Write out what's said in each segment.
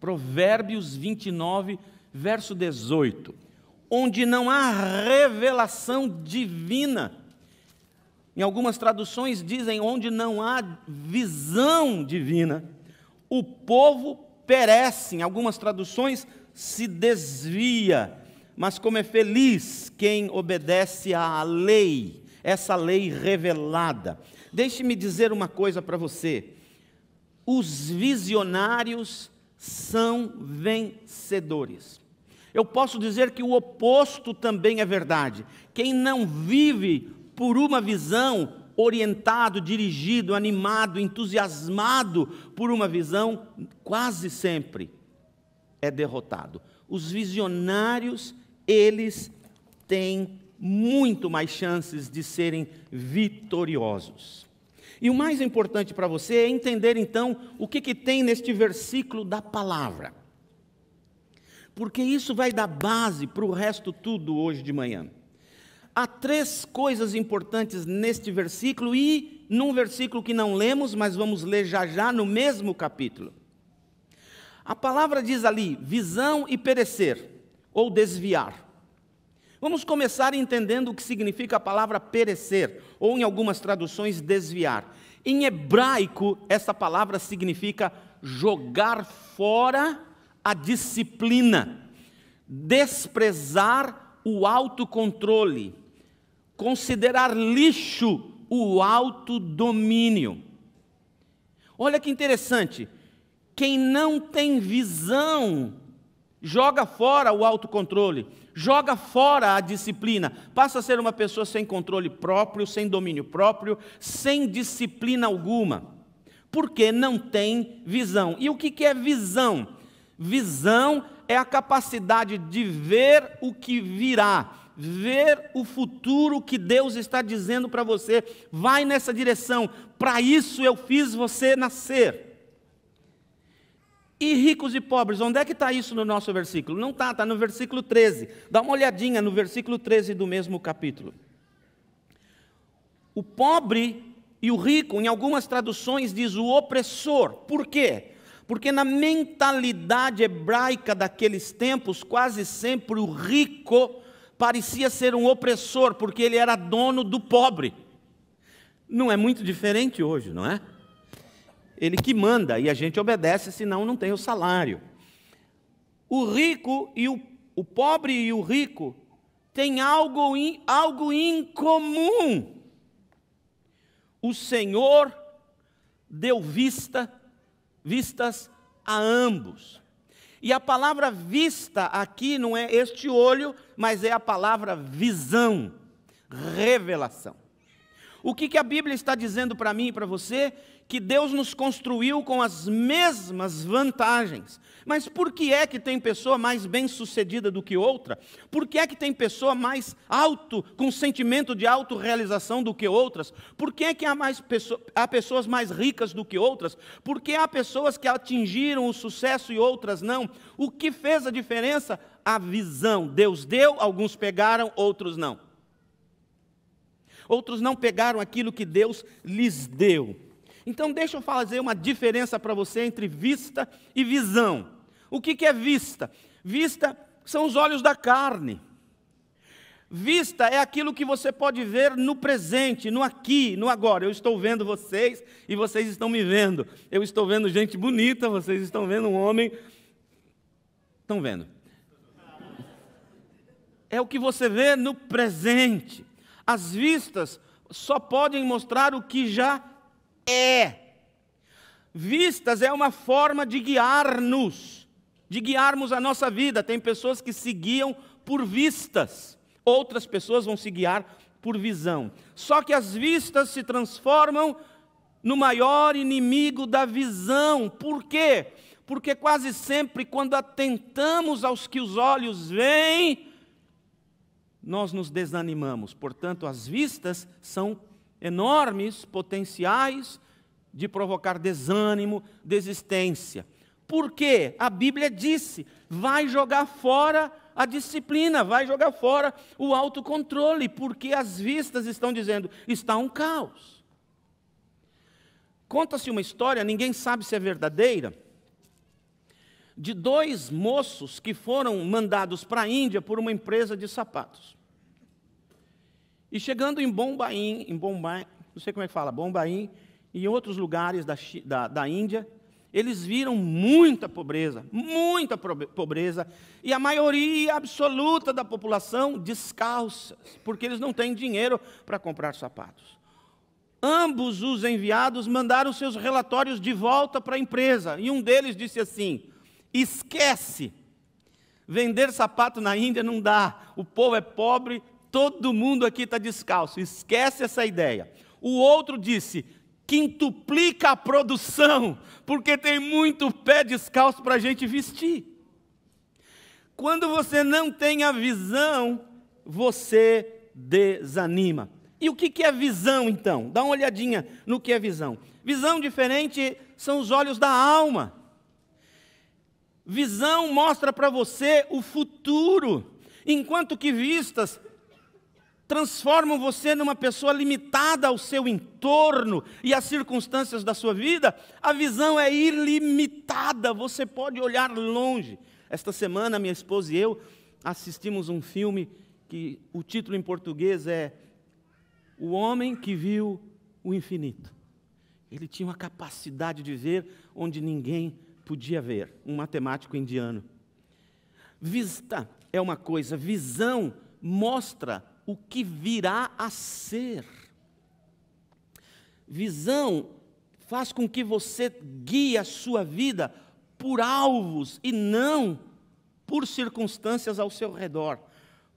Provérbios 29, verso 18. Onde não há revelação divina. Em algumas traduções dizem onde não há visão divina, o povo perece. Em algumas traduções se desvia. Mas como é feliz quem obedece à lei, essa lei revelada. Deixe-me dizer uma coisa para você. Os visionários são vencedores. Eu posso dizer que o oposto também é verdade. Quem não vive por uma visão, orientado, dirigido, animado, entusiasmado por uma visão, quase sempre é derrotado. Os visionários, eles têm muito mais chances de serem vitoriosos. E o mais importante para você é entender então o que tem neste versículo da palavra. Porque isso vai dar base para o resto tudo hoje de manhã. Há 3 coisas importantes neste versículo e num versículo que não lemos, mas vamos ler já já no mesmo capítulo. A palavra diz ali, visão e perecer, ou desviar. Vamos começar entendendo o que significa a palavra perecer, ou em algumas traduções desviar. Em hebraico, essa palavra significa jogar fora a disciplina, desprezar o autocontrole, considerar lixo o autodomínio. Olha que interessante, quem não tem visão, joga fora o autocontrole, joga fora a disciplina, passa a ser uma pessoa sem controle próprio, sem domínio próprio, sem disciplina alguma, porque não tem visão. E o que é visão? Visão é a capacidade de ver o que virá, ver o futuro que Deus está dizendo para você, vai nessa direção, para isso eu fiz você nascer. E ricos e pobres, onde é que está isso no nosso versículo? Não está, está no versículo 13. Dá uma olhadinha no versículo 13 do mesmo capítulo. O pobre e o rico, em algumas traduções diz o opressor. Por quê? Porque na mentalidade hebraica daqueles tempos, quase sempre o rico parecia ser um opressor, porque ele era dono do pobre. Não é muito diferente hoje, não é? Ele que manda e a gente obedece, senão não tem o salário. O rico e o pobre e o rico têm algo em comum. O Senhor deu vistas a ambos. E a palavra vista aqui não é este olho, mas é a palavra visão, revelação. O que a Bíblia está dizendo para mim e para você? Que Deus nos construiu com as mesmas vantagens. Mas por que é que tem pessoa mais bem-sucedida do que outra? Por que é que tem pessoa mais com sentimento de autorrealização do que outras? Por que é que há pessoas mais ricas do que outras? Por que há pessoas que atingiram o sucesso e outras não? O que fez a diferença? A visão. Deus deu, alguns pegaram, outros não. Outros não pegaram aquilo que Deus lhes deu. Então deixa eu fazer uma diferença para você entre vista e visão. O que é vista? Vista são os olhos da carne. Vista é aquilo que você pode ver no presente, no aqui, no agora. Eu estou vendo vocês e vocês estão me vendo. Eu estou vendo gente bonita, vocês estão vendo um homem. Estão vendo? É o que você vê no presente. As vistas só podem mostrar o que já é. Vistas é uma forma de guiar-nos, de guiarmos a nossa vida. Tem pessoas que se guiam por vistas, outras pessoas vão se guiar por visão. Só que as vistas se transformam no maior inimigo da visão. Por quê? Porque quase sempre quando atentamos aos que os olhos veem, nós nos desanimamos. Portanto, as vistas são enormes potenciais de provocar desânimo, desistência. Por quê? A Bíblia disse, vai jogar fora a disciplina, vai jogar fora o autocontrole, porque as vistas estão dizendo, está um caos. Conta-se uma história, ninguém sabe se é verdadeira, de 2 moços que foram mandados para a Índia por uma empresa de sapatos. E chegando em Bombaim, não sei como é que fala, Bombaim, e em outros lugares da Índia, eles viram muita pobreza, e a maioria absoluta da população descalça, porque eles não têm dinheiro para comprar sapatos. Ambos os enviados mandaram seus relatórios de volta para a empresa, e um deles disse assim: esquece, vender sapato na Índia não dá, o povo é pobre, todo mundo aqui está descalço, esquece essa ideia. O outro disse: quintuplica a produção, porque tem muito pé descalço para a gente vestir. Quando você não tem a visão, você desanima. E o que é visão, então? Dá uma olhadinha no que é visão. Visão diferente são os olhos da alma. Visão mostra para você o futuro, enquanto que vistas transformam você numa pessoa limitada ao seu entorno e às circunstâncias da sua vida. A visão é ilimitada, você pode olhar longe. Esta semana, minha esposa e eu assistimos um filme que o título em português é O Homem que Viu o Infinito. Ele tinha uma capacidade de ver onde ninguém podia ver, um matemático indiano. Vista é uma coisa, visão mostra o que virá a ser. Visão faz com que você guie a sua vida por alvos e não por circunstâncias ao seu redor.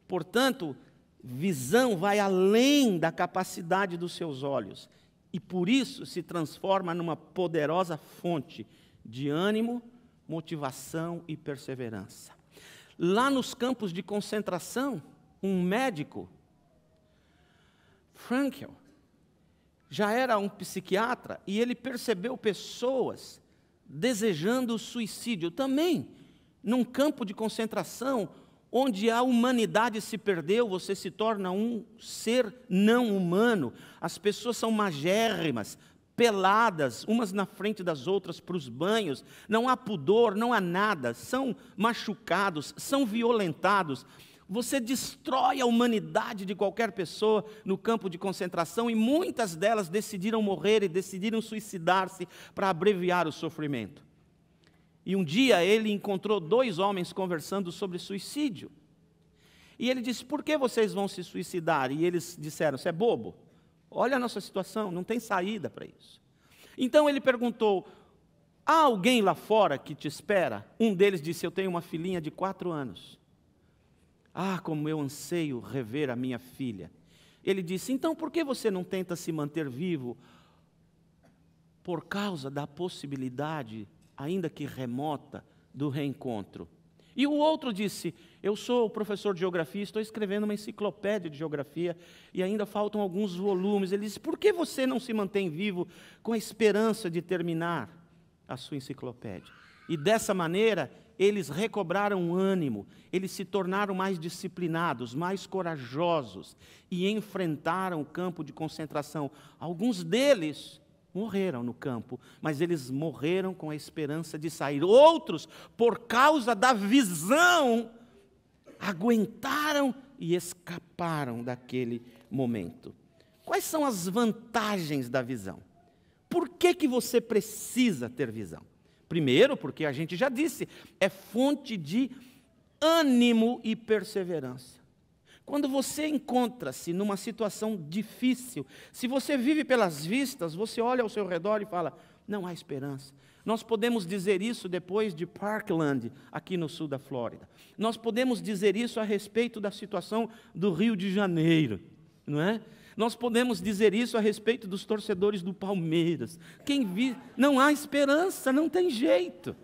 Portanto, visão vai além da capacidade dos seus olhos e por isso se transforma numa poderosa fonte de ânimo, motivação e perseverança. Lá nos campos de concentração, um médico, Frankl, já era um psiquiatra e ele percebeu pessoas desejando o suicídio também, num campo de concentração onde a humanidade se perdeu, você se torna um ser não humano. As pessoas são magérrimas, peladas, umas na frente das outras para os banhos, não há pudor, não há nada, são machucados, são violentados. Você destrói a humanidade de qualquer pessoa no campo de concentração e muitas delas decidiram morrer e decidiram suicidar-se para abreviar o sofrimento. E um dia ele encontrou 2 homens conversando sobre suicídio. E ele disse: por que vocês vão se suicidar? E eles disseram: você é bobo? Olha a nossa situação, não tem saída para isso. Então ele perguntou: há alguém lá fora que te espera? Um deles disse: eu tenho uma filhinha de 4 anos. Ah, como eu anseio rever a minha filha. Ele disse: então por que você não tenta se manter vivo? Por causa da possibilidade, ainda que remota, do reencontro. E o outro disse: eu sou professor de geografia, estou escrevendo uma enciclopédia de geografia e ainda faltam alguns volumes. Ele disse: por que você não se mantém vivo com a esperança de terminar a sua enciclopédia? E dessa maneira, eles recobraram ânimo, eles se tornaram mais disciplinados, mais corajosos e enfrentaram o campo de concentração. Alguns deles morreram no campo, mas eles morreram com a esperança de sair. Outros, por causa da visão, aguentaram e escaparam daquele momento. Quais são as vantagens da visão? Por que você precisa ter visão? Primeiro, porque a gente já disse, é fonte de ânimo e perseverança. Quando você encontra-se numa situação difícil, se você vive pelas vistas, você olha ao seu redor e fala: não há esperança. Nós podemos dizer isso depois de Parkland, aqui no sul da Flórida. Nós podemos dizer isso a respeito da situação do Rio de Janeiro, não é? Nós podemos dizer isso a respeito dos torcedores do Palmeiras. Não há esperança, não tem jeito.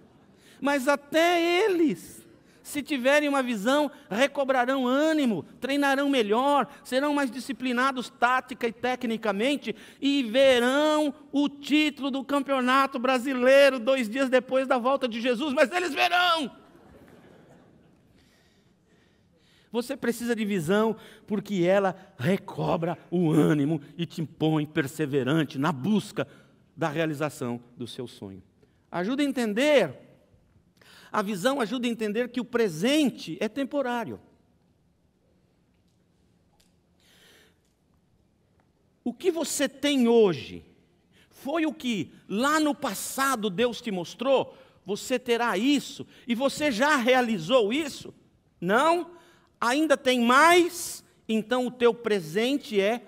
Mas até eles, se tiverem uma visão, recobrarão ânimo, treinarão melhor, serão mais disciplinados tática e tecnicamente e verão o título do Campeonato Brasileiro 2 dias depois da volta de Jesus, mas eles verão. Você precisa de visão porque ela recobra o ânimo e te põe perseverante na busca da realização do seu sonho. Ajuda a entender A visão ajuda a entender que o presente é temporário. O que você tem hoje foi o que lá no passado Deus te mostrou? Você terá isso e você já realizou isso? Não? Ainda tem mais? Então o teu presente é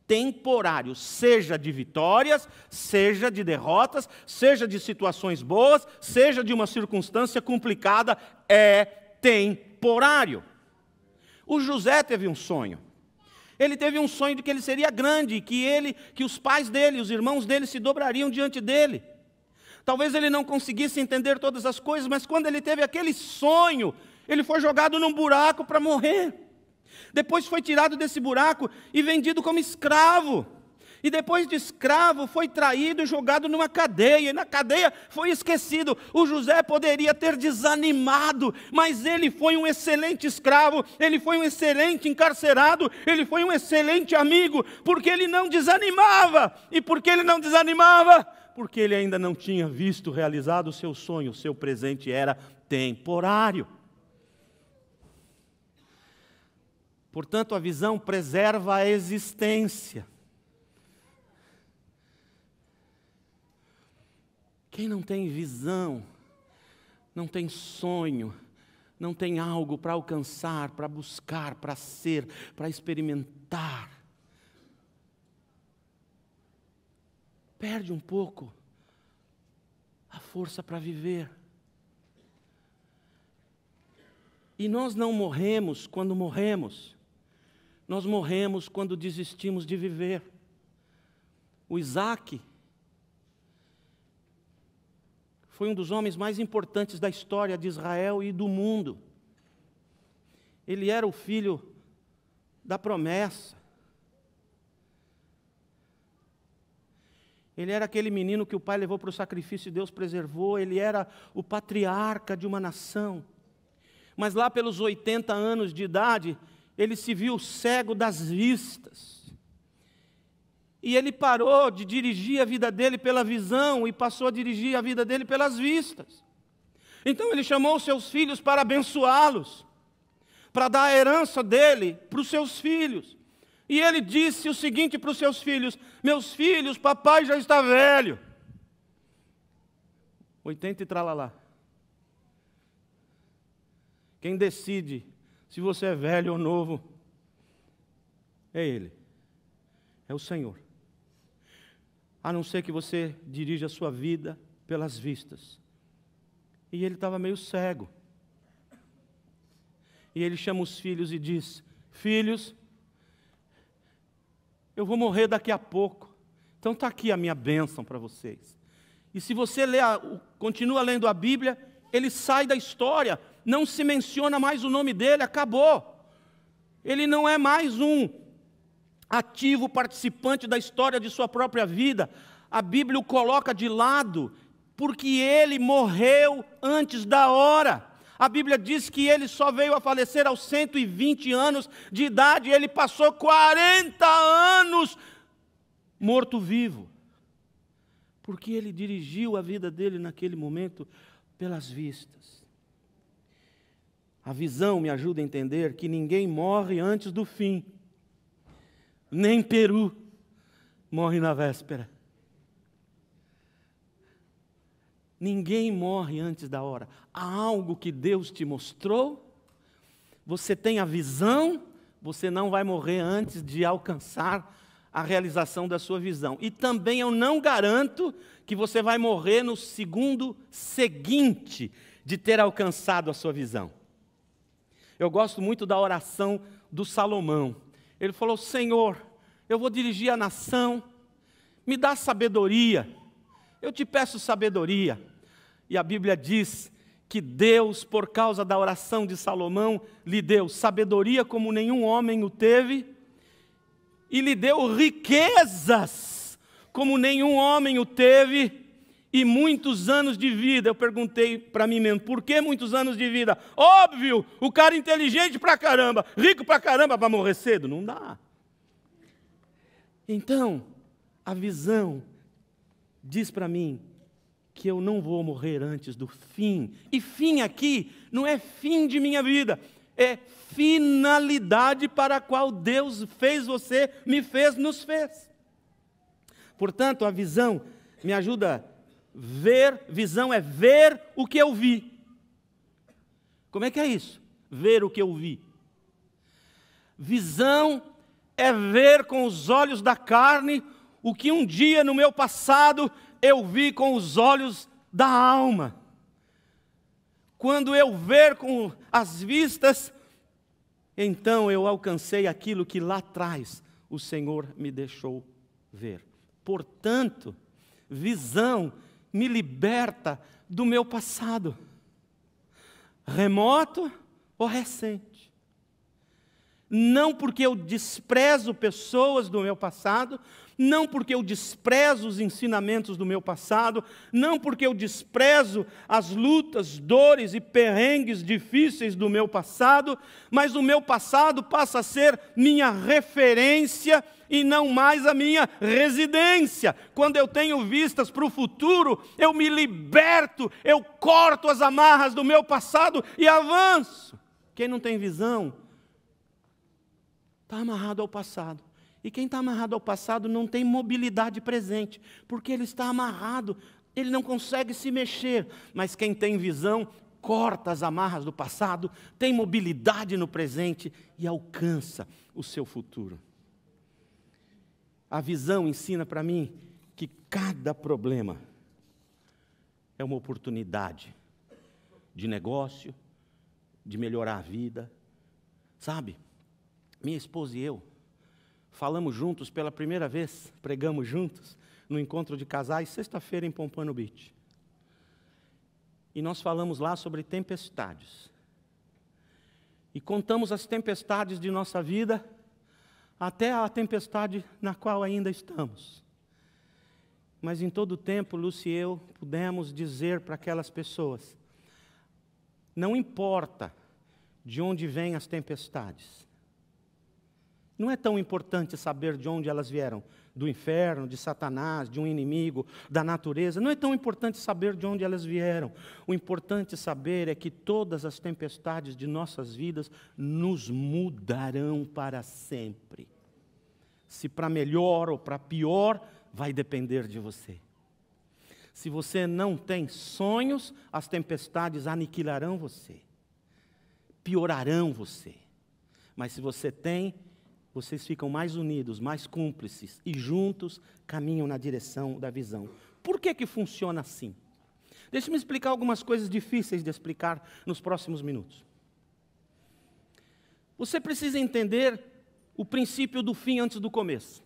temporário, seja de vitórias, seja de derrotas, seja de situações boas, seja de uma circunstância complicada, é temporário. O José teve um sonho. Ele teve um sonho de que ele seria grande, que os pais dele, os irmãos dele se dobrariam diante dele. Talvez ele não conseguisse entender todas as coisas, mas quando ele teve aquele sonho, ele foi jogado num buraco para morrer. Depois foi tirado desse buraco e vendido como escravo. E depois de escravo foi traído e jogado numa cadeia. E na cadeia foi esquecido. O José poderia ter desanimado, mas ele foi um excelente escravo. Ele foi um excelente encarcerado. Ele foi um excelente amigo, porque ele não desanimava. E por que ele não desanimava? Porque ele ainda não tinha visto realizado o seu sonho. O seu presente era temporário. Portanto, a visão preserva a existência. Quem não tem visão, não tem sonho, não tem algo para alcançar, para buscar, para ser, para experimentar, perde um pouco a força para viver. E nós não morremos quando morremos, nós morremos quando desistimos de viver. O Isaac foi um dos homens mais importantes da história de Israel e do mundo. Ele era o filho da promessa. Ele era aquele menino que o pai levou para o sacrifício e Deus preservou. Ele era o patriarca de uma nação. Mas lá pelos 80 anos de idade, ele se viu cego das vistas. E ele parou de dirigir a vida dele pela visão e passou a dirigir a vida dele pelas vistas. Então ele chamou os seus filhos para abençoá-los, para dar a herança dele para os seus filhos. E ele disse o seguinte para os seus filhos: meus filhos, papai já está velho. 80 e tralalá. Quem decide se você é velho ou novo é Ele, é o Senhor. A não ser que você dirija a sua vida pelas vistas. E ele estava meio cego. E ele chama os filhos e diz: filhos, eu vou morrer daqui a pouco. Então está aqui a minha bênção para vocês. E se você continua lendo a Bíblia, ele sai da história. Não se menciona mais o nome dele, acabou. Ele não é mais um ativo participante da história de sua própria vida. A Bíblia o coloca de lado, porque ele morreu antes da hora. A Bíblia diz que ele só veio a falecer aos 120 anos de idade, e ele passou 40 anos morto-vivo, porque ele dirigiu a vida dele naquele momento pelas vistas. A visão me ajuda a entender que ninguém morre antes do fim. Nem peru morre na véspera. Ninguém morre antes da hora. Há algo que Deus te mostrou, você tem a visão, você não vai morrer antes de alcançar a realização da sua visão. E também eu não garanto que você vai morrer no segundo seguinte de ter alcançado a sua visão. Eu gosto muito da oração do Salomão. Ele falou: Senhor, eu vou dirigir a nação, me dá sabedoria, eu te peço sabedoria. E a Bíblia diz que Deus, por causa da oração de Salomão, lhe deu sabedoria como nenhum homem o teve, e lhe deu riquezas como nenhum homem o teve, e muitos anos de vida. Eu perguntei para mim mesmo: por que muitos anos de vida? Óbvio, o cara inteligente pra caramba, rico pra caramba, para morrer cedo? Não dá. Então, a visão diz para mim que eu não vou morrer antes do fim. E fim aqui não é fim de minha vida, é finalidade para a qual Deus fez você, me fez, nos fez. Portanto, a visão me ajuda a ver, visão é ver o que eu vi. Como é que é isso? Ver o que eu vi. Visão é ver com os olhos da carne o que um dia no meu passado eu vi com os olhos da alma. Quando eu ver com as vistas, então eu alcancei aquilo que lá atrás o Senhor me deixou ver. Portanto, visão me liberta do meu passado, remoto ou recente. Não porque eu desprezo pessoas do meu passado, não porque eu desprezo os ensinamentos do meu passado, não porque eu desprezo as lutas, dores e perrengues difíceis do meu passado, mas o meu passado passa a ser minha referência e não mais a minha residência. Quando eu tenho vistas para o futuro, eu me liberto, eu corto as amarras do meu passado e avanço. Quem não tem visão está amarrado ao passado. E quem está amarrado ao passado não tem mobilidade presente, porque ele está amarrado, ele não consegue se mexer. Mas quem tem visão, corta as amarras do passado, tem mobilidade no presente e alcança o seu futuro. A visão ensina para mim que cada problema é uma oportunidade de negócio, de melhorar a vida. Sabe, minha esposa e eu falamos juntos pela primeira vez, pregamos juntos no encontro de casais, sexta-feira em Pompano Beach. E nós falamos lá sobre tempestades. E contamos as tempestades de nossa vida, até a tempestade na qual ainda estamos. Mas em todo o tempo, Lúcia e eu pudemos dizer para aquelas pessoas, não importa de onde vêm as tempestades, não é tão importante saber de onde elas vieram, do inferno, de Satanás, de um inimigo, da natureza. Não é tão importante saber de onde elas vieram. O importante saber é que todas as tempestades de nossas vidas nos mudarão para sempre. Se para melhor ou para pior, vai depender de você. Se você não tem sonhos, as tempestades aniquilarão você, piorarão você. Mas se você tem, vocês ficam mais unidos, mais cúmplices e juntos caminham na direção da visão. Por que que funciona assim? Deixe-me explicar algumas coisas difíceis de explicar nos próximos minutos. Você precisa entender o princípio do fim antes do começo.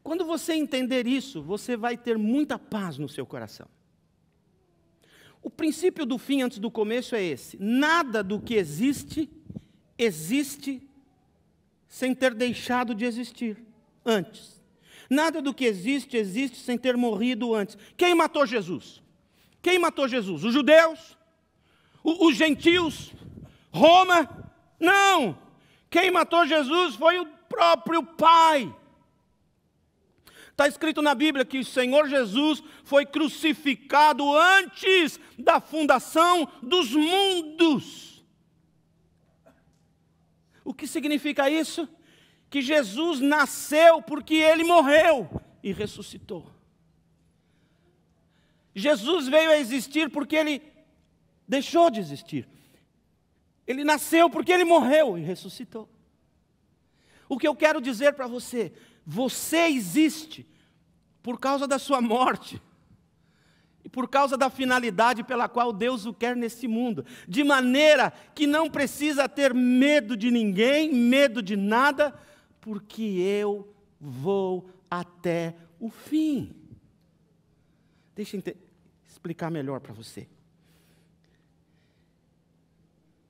Quando você entender isso, você vai ter muita paz no seu coração. O princípio do fim antes do começo é esse: nada do que existe, existe sem ter deixado de existir antes. Nada do que existe, existe sem ter morrido antes. Quem matou Jesus? Quem matou Jesus? Os judeus? Os gentios? Roma? Não! Quem matou Jesus foi o próprio Pai. Está escrito na Bíblia que o Senhor Jesus foi crucificado antes da fundação dos mundos. O que significa isso? Que Jesus nasceu porque Ele morreu e ressuscitou. Jesus veio a existir porque Ele deixou de existir. Ele nasceu porque Ele morreu e ressuscitou. O que eu quero dizer para você, você existe por causa da sua morte. E por causa da finalidade pela qual Deus o quer nesse mundo. De maneira que não precisa ter medo de ninguém, medo de nada, porque eu vou até o fim. Deixa eu explicar melhor para você.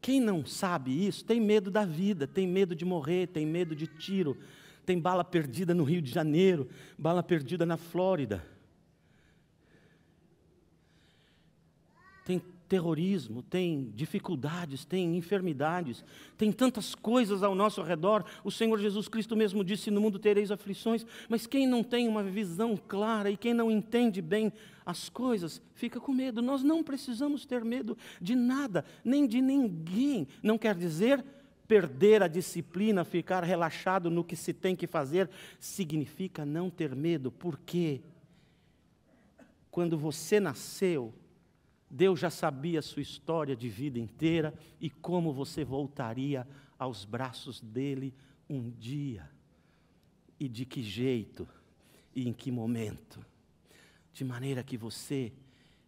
Quem não sabe isso, tem medo da vida, tem medo de morrer, tem medo de tiro, tem bala perdida no Rio de Janeiro, bala perdida na Flórida. Tem terrorismo, tem dificuldades, tem enfermidades, tem tantas coisas ao nosso redor. O Senhor Jesus Cristo mesmo disse: no mundo tereis aflições, mas quem não tem uma visão clara e quem não entende bem as coisas, fica com medo. Nós não precisamos ter medo de nada, nem de ninguém. Não quer dizer perder a disciplina, ficar relaxado no que se tem que fazer, significa não ter medo, porque quando você nasceu, Deus já sabia a sua história de vida inteira e como você voltaria aos braços dele um dia, e de que jeito, e em que momento. De maneira que você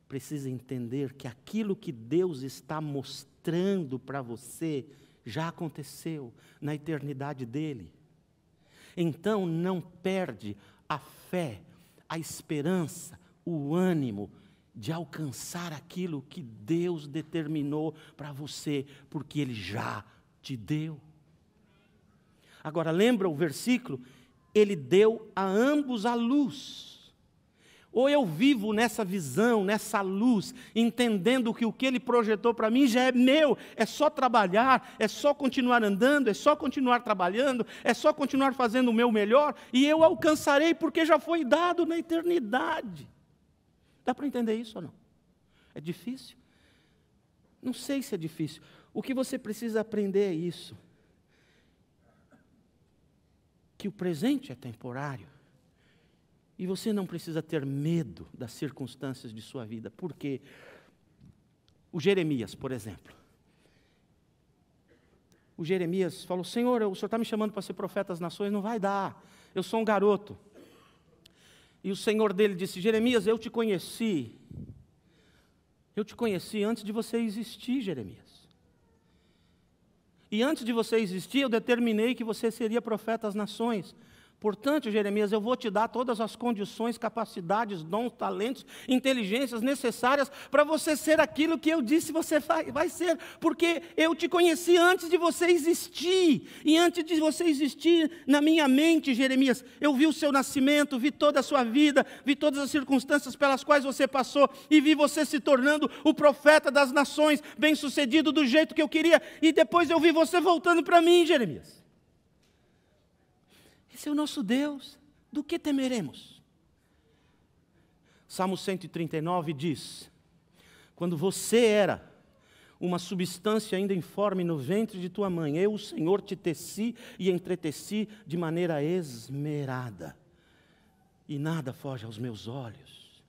precisa entender que aquilo que Deus está mostrando para você já aconteceu na eternidade dele. Então não perde a fé, a esperança, o ânimo de alcançar aquilo que Deus determinou para você, porque Ele já te deu. Agora lembra o versículo? Ele deu a ambos a luz. Ou eu vivo nessa visão, nessa luz, entendendo que o que Ele projetou para mim já é meu, é só trabalhar, é só continuar andando, é só continuar trabalhando, é só continuar fazendo o meu melhor, e eu alcançarei porque já foi dado na eternidade. Dá para entender isso ou não? É difícil? Não sei se é difícil. O que você precisa aprender é isso: que o presente é temporário. E você não precisa ter medo das circunstâncias de sua vida. Por quê? O Jeremias, por exemplo. O Jeremias falou: Senhor, o Senhor está me chamando para ser profeta das nações, não vai dar. Eu sou um garoto. E o Senhor dele disse: Jeremias, eu te conheci. Eu te conheci antes de você existir, Jeremias. E antes de você existir, eu determinei que você seria profeta das nações. Portanto, Jeremias, eu vou te dar todas as condições, capacidades, dons, talentos, inteligências necessárias para você ser aquilo que eu disse você vai ser, porque eu te conheci antes de você existir, e antes de você existir na minha mente, Jeremias, eu vi o seu nascimento, vi toda a sua vida, vi todas as circunstâncias pelas quais você passou, e vi você se tornando o profeta das nações, bem-sucedido do jeito que eu queria, e depois eu vi você voltando para mim, Jeremias. Esse é o nosso Deus, do que temeremos? Salmo 139 diz: quando você era uma substância ainda informe no ventre de tua mãe, eu, o Senhor, te teci e entreteci de maneira esmerada, e nada foge aos meus olhos.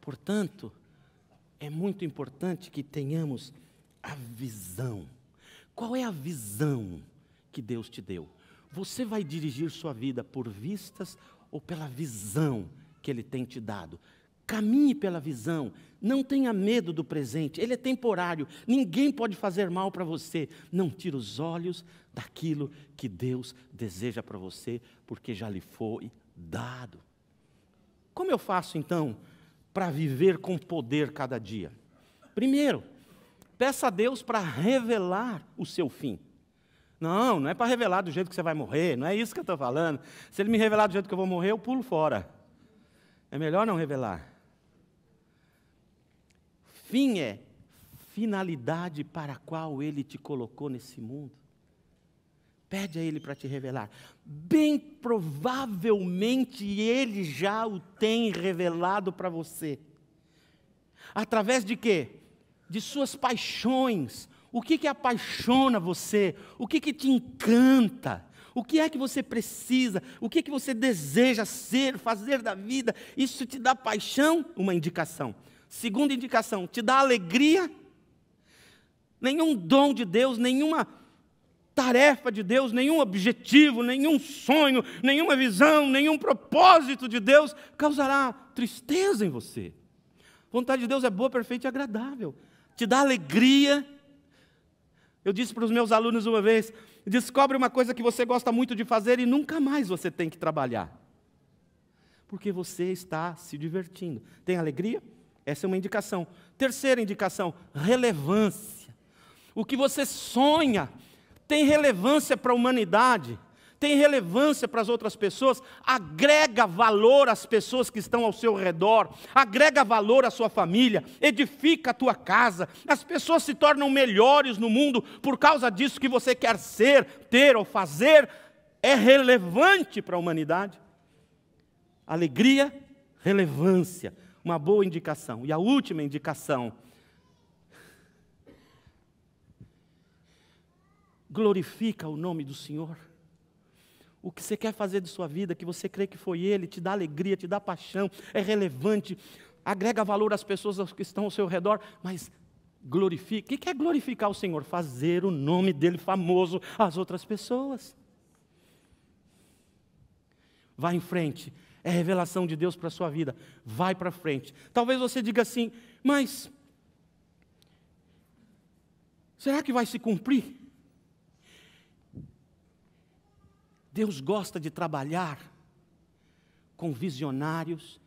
Portanto, é muito importante que tenhamos a visão. Qual é a visão que Deus te deu? Você vai dirigir sua vida por vistas ou pela visão que Ele tem te dado? Caminhe pela visão, não tenha medo do presente, ele é temporário, ninguém pode fazer mal para você. Não tire os olhos daquilo que Deus deseja para você, porque já lhe foi dado. Como eu faço então para viver com poder cada dia? Primeiro, peça a Deus para revelar o seu fim. Não é para revelar do jeito que você vai morrer, não é isso que eu estou falando. Se Ele me revelar do jeito que eu vou morrer, eu pulo fora. É melhor não revelar. Fim é finalidade para a qual Ele te colocou nesse mundo. Pede a Ele para te revelar. Bem provavelmente Ele já o tem revelado para você. Através de quê? De suas paixões. O que apaixona você? O que te encanta? O que é que você precisa? O que você deseja ser, fazer da vida? Isso te dá paixão? Uma indicação. Segunda indicação, te dá alegria? Nenhum dom de Deus, nenhuma tarefa de Deus, nenhum objetivo, nenhum sonho, nenhuma visão, nenhum propósito de Deus causará tristeza em você. A vontade de Deus é boa, perfeita e agradável. Te dá alegria. Eu disse para os meus alunos uma vez: descobre uma coisa que você gosta muito de fazer e nunca mais você tem que trabalhar. Porque você está se divertindo. Tem alegria? Essa é uma indicação. Terceira indicação, relevância. O que você sonha tem relevância para a humanidade, tem relevância para as outras pessoas, agrega valor às pessoas que estão ao seu redor, agrega valor à sua família, edifica a tua casa, as pessoas se tornam melhores no mundo por causa disso que você quer ser, ter ou fazer, é relevante para a humanidade. Alegria, relevância, uma boa indicação. E a última indicação: glorifica o nome do Senhor. O que você quer fazer de sua vida, que você crê que foi Ele, te dá alegria, te dá paixão, é relevante, agrega valor às pessoas que estão ao seu redor, mas glorifica. O que é glorificar o Senhor? Fazer o nome dEle famoso às outras pessoas. Vai em frente, é revelação de Deus para a sua vida, vai para frente. Talvez você diga assim, mas será que vai se cumprir? Deus gosta de trabalhar com visionários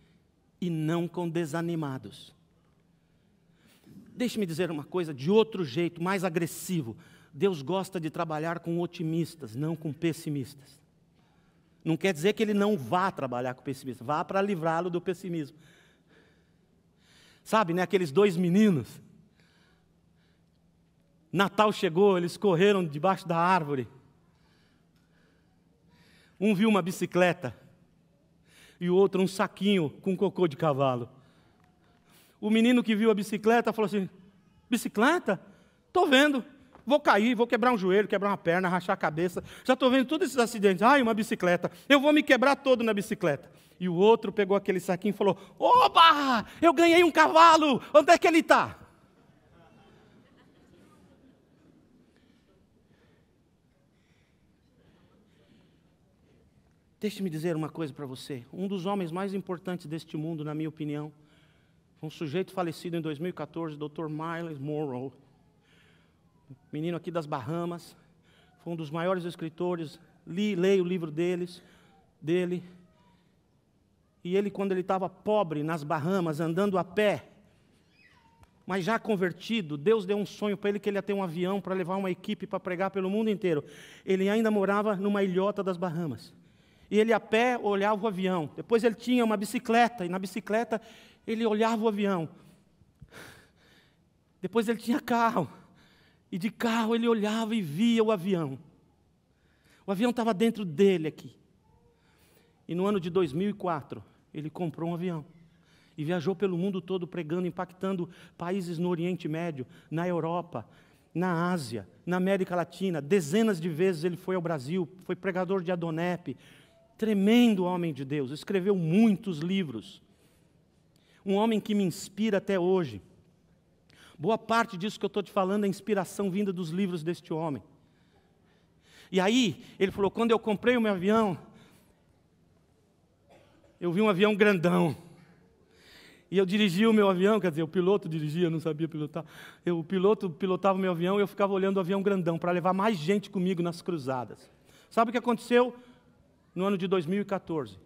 e não com desanimados. Deixe-me dizer uma coisa de outro jeito, mais agressivo. Deus gosta de trabalhar com otimistas, não com pessimistas. Não quer dizer que Ele não vá trabalhar com pessimistas, vá para livrá-lo do pessimismo. Sabe, né, aqueles 2 meninos, Natal chegou, eles correram debaixo da árvore. Um viu uma bicicleta e o outro um saquinho com cocô de cavalo. O menino que viu a bicicleta falou assim, bicicleta? Estou vendo, vou cair, vou quebrar um joelho, quebrar uma perna, rachar a cabeça. Já estou vendo todos esses acidentes. Ai, uma bicicleta, eu vou me quebrar todo na bicicleta. E o outro pegou aquele saquinho e falou, oba, eu ganhei um cavalo, onde é que ele está? Deixe-me dizer uma coisa para você. Um dos homens mais importantes deste mundo, na minha opinião, foi um sujeito falecido em 2014, Dr. Myles Munroe. Menino aqui das Bahamas. Foi um dos maiores escritores. Leio o livro dele. E ele, quando ele estava pobre nas Bahamas, andando a pé, mas já convertido, Deus deu um sonho para ele que ele ia ter um avião para levar uma equipe para pregar pelo mundo inteiro. Ele ainda morava numa ilhota das Bahamas. E ele a pé olhava o avião. Depois ele tinha uma bicicleta, e na bicicleta ele olhava o avião. Depois ele tinha carro, e de carro ele olhava e via o avião. O avião estava dentro dele aqui. E no ano de 2004, ele comprou um avião. E viajou pelo mundo todo pregando, impactando países no Oriente Médio, na Europa, na Ásia, na América Latina. Dezenas de vezes ele foi ao Brasil, foi pregador de Adonep. Tremendo homem de Deus, escreveu muitos livros. Um homem que me inspira até hoje. Boa parte disso que eu estou te falando é inspiração vinda dos livros deste homem. E aí, ele falou, quando eu comprei o meu avião, eu vi um avião grandão. E eu dirigia o meu avião, quer dizer, o piloto dirigia, eu não sabia pilotar. O piloto pilotava o meu avião e eu ficava olhando o avião grandão para levar mais gente comigo nas cruzadas. Sabe o que aconteceu? No ano de 2014,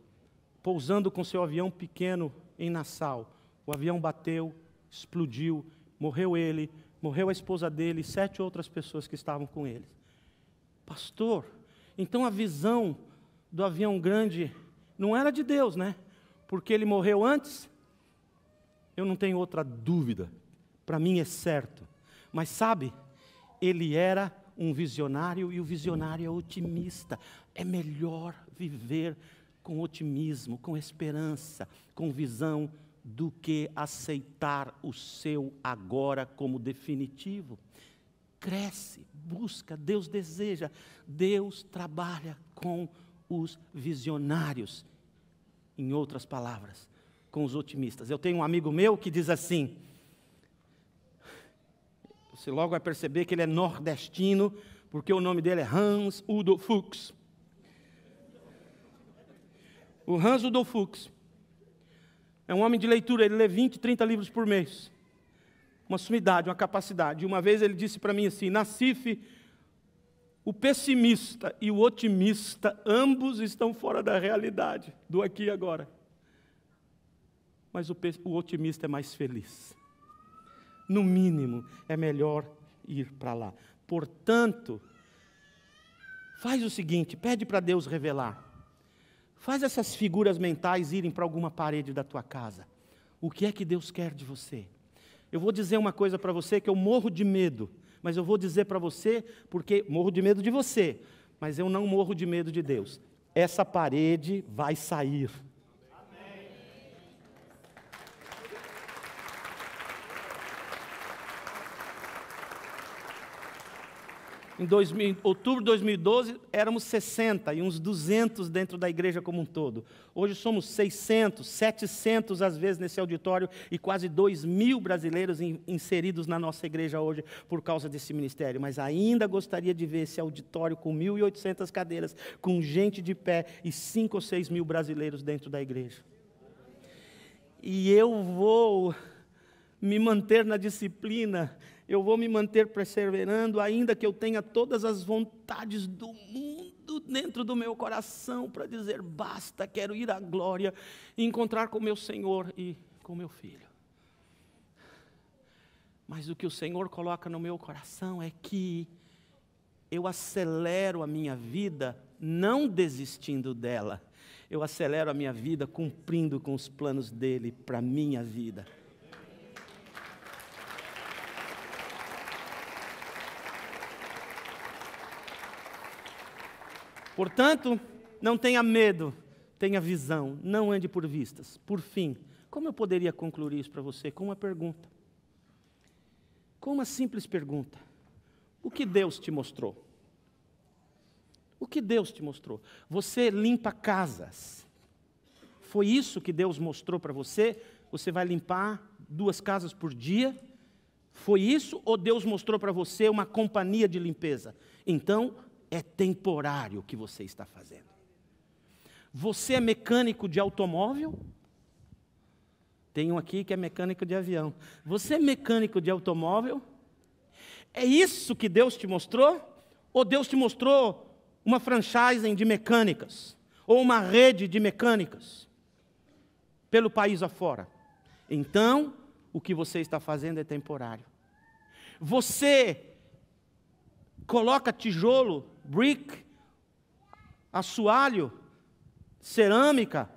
pousando com seu avião pequeno em Nassau, o avião bateu, explodiu, morreu ele, morreu a esposa dele e 7 outras pessoas que estavam com ele. Pastor, então a visão do avião grande não era de Deus, né? Porque ele morreu antes? Eu não tenho outra dúvida, para mim é certo. Mas sabe, ele era um visionário e o visionário é otimista. É melhor viver com otimismo, com esperança, com visão, do que aceitar o seu agora como definitivo. Cresce, busca, Deus deseja, Deus trabalha com os visionários. Em outras palavras, com os otimistas. Eu tenho um amigo meu que diz assim, você logo vai perceber que ele é nordestino, porque o nome dele é Hans Udo Fuchs. O Hans Udo Fuchs é um homem de leitura, ele lê 20, 30 livros por mês. Uma sumidade, uma capacidade. Uma vez ele disse para mim assim, Nassif, o pessimista e o otimista, ambos estão fora da realidade, do aqui e agora. Mas o otimista é mais feliz. No mínimo, é melhor ir para lá. Portanto, Faz o seguinte, pede para Deus revelar. Faz essas figuras mentais irem para alguma parede da tua casa. O que é que Deus quer de você? Eu vou dizer uma coisa para você que eu morro de medo, mas eu vou dizer para você porque morro de medo de você, mas eu não morro de medo de Deus. Essa parede vai sair. Em outubro de 2012, éramos 60 e uns 200 dentro da igreja como um todo. Hoje somos 600, 700 às vezes nesse auditório e quase 2.000 brasileiros inseridos na nossa igreja hoje por causa desse ministério. Mas ainda gostaria de ver esse auditório com 1.800 cadeiras, com gente de pé e 5 ou 6 mil brasileiros dentro da igreja. E eu vou me manter na disciplina, eu vou me manter perseverando, ainda que eu tenha todas as vontades do mundo dentro do meu coração para dizer, basta, quero ir à glória e encontrar com meu Senhor e com meu filho. Mas o que o Senhor coloca no meu coração é que eu acelero a minha vida, não desistindo dela, eu acelero a minha vida cumprindo com os planos dEle para a minha vida. Portanto, não tenha medo, tenha visão, não ande por vistas. Por fim, como eu poderia concluir isso para você? Com uma pergunta. Com uma simples pergunta. O que Deus te mostrou? O que Deus te mostrou? Você limpa casas. Foi isso que Deus mostrou para você? Você vai limpar 2 casas por dia? Foi isso? Ou Deus mostrou para você uma companhia de limpeza? Então, é temporário o que você está fazendo. Você é mecânico de automóvel? Tem um aqui que é mecânico de avião. Você é mecânico de automóvel? É isso que Deus te mostrou? Ou Deus te mostrou uma franchising de mecânicas? Ou uma rede de mecânicas? Pelo país afora? Então, o que você está fazendo é temporário. Você coloca tijolo, brick, assoalho, cerâmica,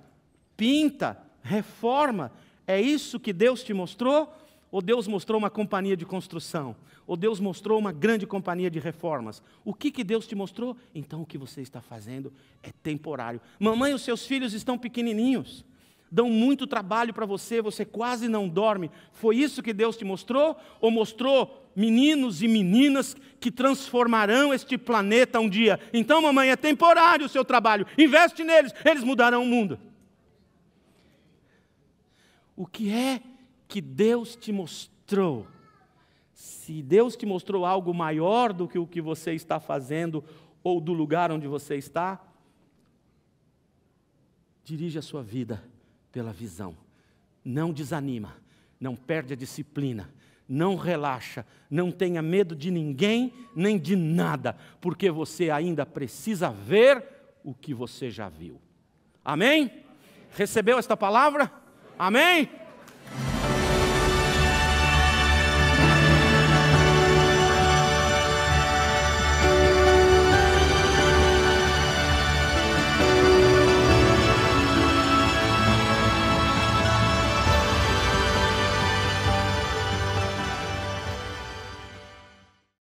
pinta, reforma. É isso que Deus te mostrou? Ou Deus mostrou uma companhia de construção? Ou Deus mostrou uma grande companhia de reformas? O que Deus te mostrou? Então o que você está fazendo é temporário. Mamãe, os seus filhos estão pequenininhos. Dão muito trabalho para você, você quase não dorme. Foi isso que Deus te mostrou? Ou mostrou meninos e meninas que transformarão este planeta um dia? Então, mamãe, é temporário o seu trabalho. Investe neles, eles mudarão o mundo. O que é que Deus te mostrou? Se Deus te mostrou algo maior do que o que você está fazendo ou do lugar onde você está, dirige a sua vida pela visão. Não desanima, não perde a disciplina, não relaxa, não tenha medo de ninguém, nem de nada, porque você ainda precisa ver o que você já viu. Amém? Recebeu esta palavra? Amém?